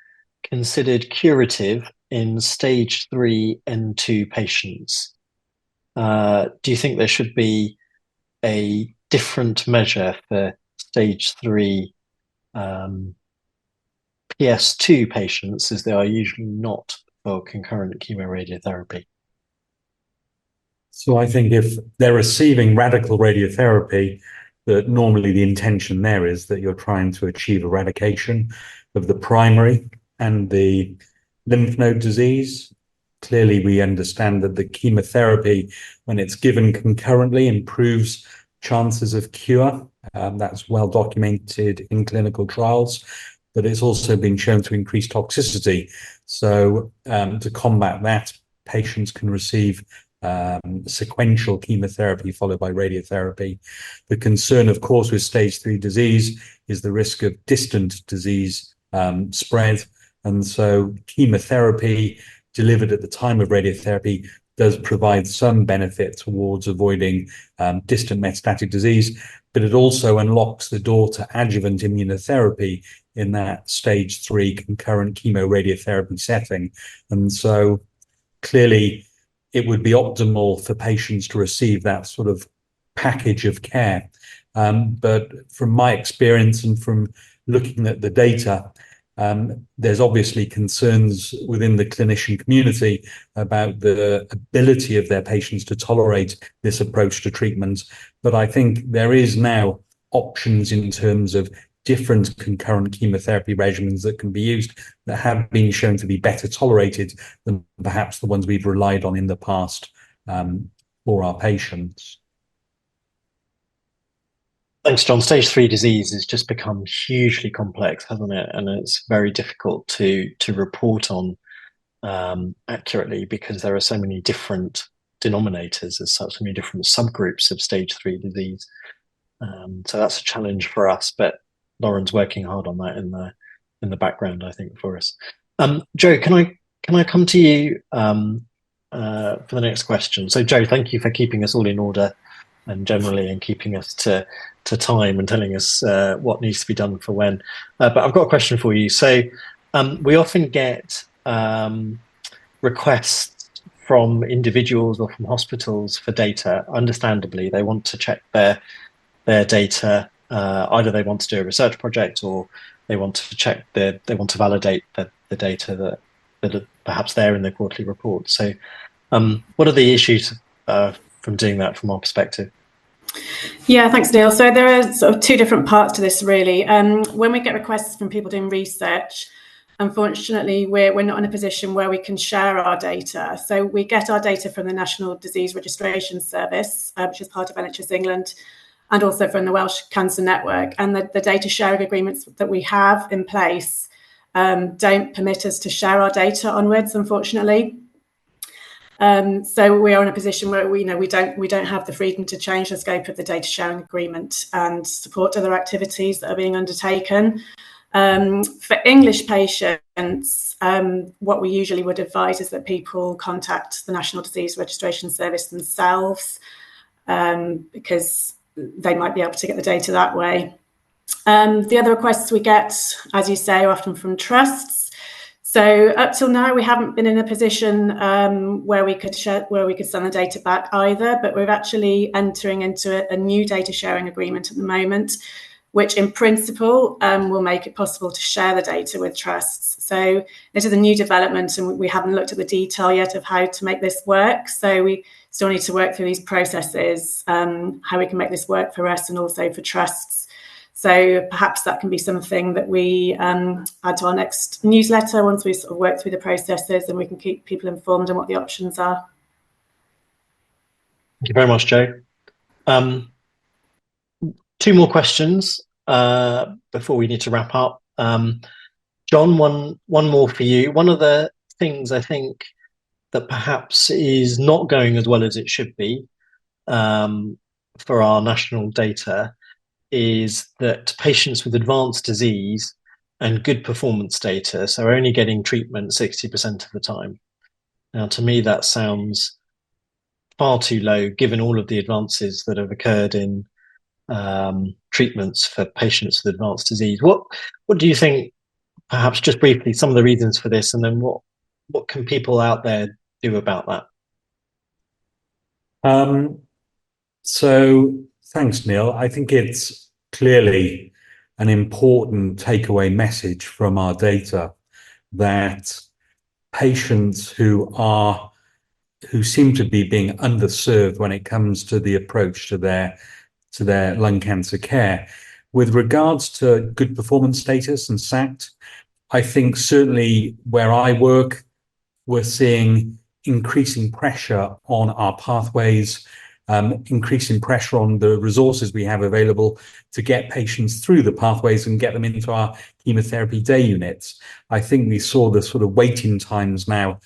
considered curative in stage 3 N2 patients? Do you think there should be a different measure for stage 3 PS2 patients, as they are usually not for concurrent chemoradiotherapy? So I think if they're receiving radical radiotherapy, that normally the intention there is that you're trying to achieve eradication of the primary and the lymph node disease. Clearly, we understand that the chemotherapy, when it's given concurrently, improves chances of cure. That's well documented in clinical trials, but it's also been shown to increase toxicity. So to combat that, patients can receive sequential chemotherapy followed by radiotherapy. The concern, of course, with stage 3 disease is the risk of distant disease spread. And so chemotherapy delivered at the time of radiotherapy does provide some benefit towards avoiding distant metastatic disease, but it also unlocks the door to adjuvant immunotherapy in that stage 3 concurrent chemoradiotherapy setting. And so clearly it would be optimal for patients to receive that sort of package of care. But from my experience and from looking at the data, there's obviously concerns within the clinician community about the ability of their patients to tolerate this approach to treatment. But I think there is now options in terms of different concurrent chemotherapy regimens that can be used that have been shown to be better tolerated than perhaps the ones we've relied on in the past for our patients. Thanks, John. Stage 3 disease has just become hugely complex, hasn't it? And it's very difficult to report on accurately because there are so many different denominators, as such, so many different subgroups of stage 3 disease. So that's a challenge for us, but Lauren's working hard on that in the background, I think, for us. Joe, can I come to you for the next question? So, Joe, thank you for keeping us all in order and generally, and keeping us to time and telling us what needs to be done for when. But I've got a question for you. So, we often get requests from individuals or from hospitals for data. Understandably, they want to check their data. Either they want to do a research project, or they want to check they want to validate the data that are perhaps there in the quarterly report. So, what are the issues from doing that from our perspective? Yeah, thanks, Neil. So there are sort of two different parts to this, really. When we get requests from people doing research, unfortunately, we're not in a position where we can share our data. So we get our data from the National Disease Registration Service, which is part of NHS England, and also from the Welsh Cancer Network. And the data sharing agreements that we have in place don't permit us to share our data onwards, unfortunately. So we are in a position where we don't have the freedom to change the scope of the data sharing agreement and support other activities that are being undertaken. For English patients, what we usually would advise is that people contact the National Disease Registration Service themselves, because they might be able to get the data that way. The other requests we get, as you say, are often from trusts. So up till now, we haven't been in a position where we could send the data back either, but we're actually entering into a new data sharing agreement at the moment, which in principle will make it possible to share the data with trusts. So this is a new development, and we haven't looked at the detail yet of how to make this work. So we still need to work through these processes, how we can make this work for us and also for trusts. So perhaps that can be something that we add to our next newsletter once we sort of work through the processes, and we can keep people informed on what the options are. Thank you very much, Jo. Two more questions before we need to wrap up. John, one more for you. One of the things I think that perhaps is not going as well as it should be for our national data is that patients with advanced disease and good performance status are only getting treatment 60% of the time. Now, to me, that sounds far too low, given all of the advances that have occurred in treatments for patients with advanced disease. What do you think, perhaps just briefly, some of the reasons for this, and then what can people out there do about that? So thanks, Neil. I think it's clearly an important takeaway message from our data that patients who seem to be being underserved when it comes to the approach to their lung cancer care. With regards to good performance status and SACT, I think certainly where I work, we're seeing increasing pressure on our pathways, increasing pressure on the resources we have available to get patients through the pathways and get them into our chemotherapy day units. I think we saw the sort of waiting times now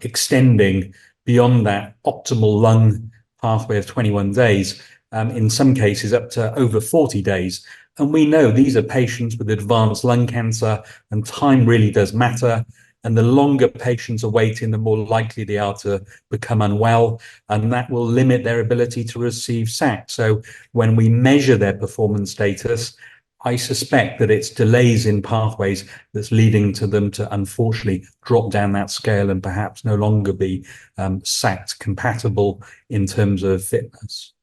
extending beyond that optimal lung pathway of 21 days, in some cases up to over 40 days. And we know these are patients with advanced lung cancer, and time really does matter. And the longer patients are waiting, the more likely they are to become unwell, and that will limit their ability to receive SACT. So when we measure their performance status, I suspect that it's delays in pathways that's leading to them to unfortunately drop down that scale and perhaps no longer be SACT compatible in terms of fitness.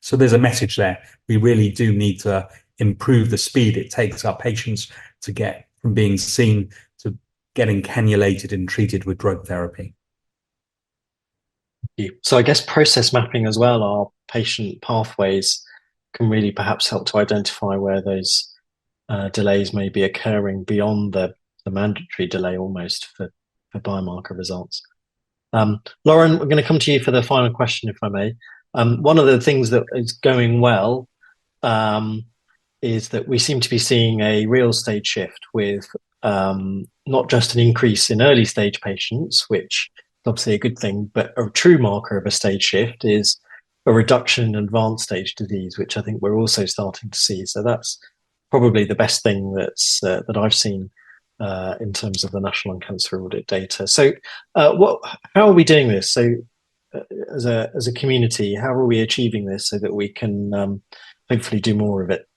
So there's a message there. We really do need to improve the speed it takes our patients to get from being seen to getting cannulated and treated with drug therapy. So I guess process mapping as well, our patient pathways, can really perhaps help to identify where those delays may be occurring beyond the mandatory delay almost for biomarker results. Lauren, we're going to come to you for the final question, if I may. One of the things that is going well is that we seem to be seeing a real stage shift with not just an increase in early stage patients, which is obviously a good thing, but a true marker of a stage shift is a reduction in advanced stage disease, which I think we're also starting to see. So that's probably the best thing that I've seen in terms of the National Lung Cancer Audit data. So how are we doing this? So as a community, how are we achieving this so that we can hopefully do more of it?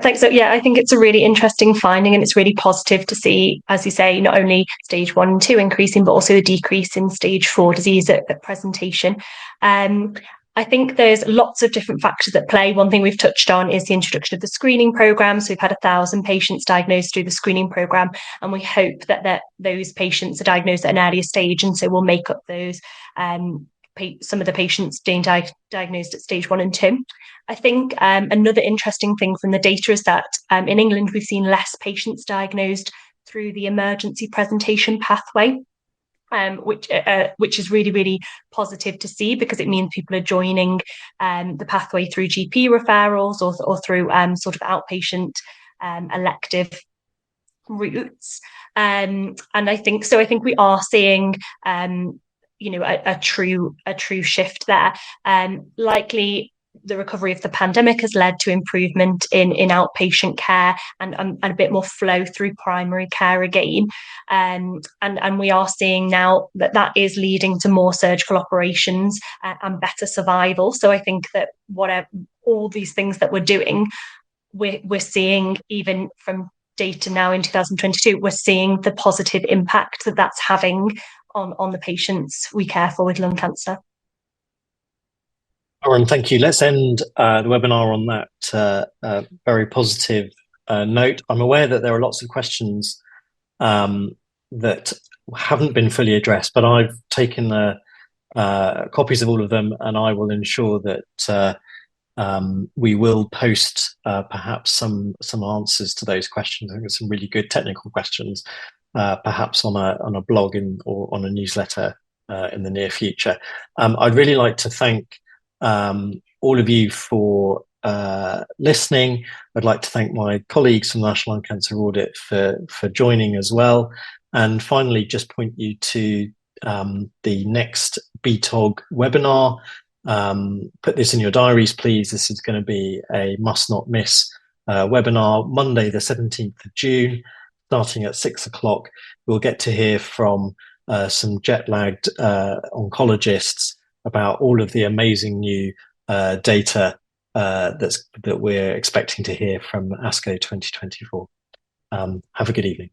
Thanks. So yeah, I think it's a really interesting finding, and it's really positive to see, as you say, not only stage 1 and 2 increasing, but also the decrease in stage 4 disease at presentation. I think there's lots of different factors at play. One thing we've touched on is the introduction of the screening programme. So we've had 1,000 patients diagnosed through the screening programme, and we hope that those patients are diagnosed at an earlier stage, and so we'll make up those some of the patients being diagnosed at stage 1 and 2. I think another interesting thing from the data is that in England, we've seen less patients diagnosed through the emergency presentation pathway, which is really, really positive to see, because it means people are joining the pathway through GP referrals or through sort of outpatient elective routes. And I think we are seeing a true shift there. Likely the recovery of the pandemic has led to improvement in outpatient care and a bit more flow through primary care again. And we are seeing now that is leading to more surgical operations and better survival. So I think that whatever all these things that we're doing, we're seeing, even from data now in 2022, we're seeing the positive impact that's having on the patients we care for with lung cancer. Lauren, thank you. Let's end the webinar on that very positive note. I'm aware that there are lots of questions that haven't been fully addressed, but I've taken copies of all of them, and I will ensure that we will post perhaps some answers to those questions. I think there's some really good technical questions, perhaps on a blog or on a newsletter in the near future. I'd really like to thank all of you for listening. I'd like to thank my colleagues from the National Lung Cancer Audit for joining as well. And finally, just point you to the next BTOG webinar. Put this in your diaries, please. This is going to be a must not miss webinar, Monday, the 17th of June, starting at 6 o'clock. We'll get to hear from some jet-lagged oncologists about all of the amazing new data that we're expecting to hear from ASCO 2024. Have a good evening.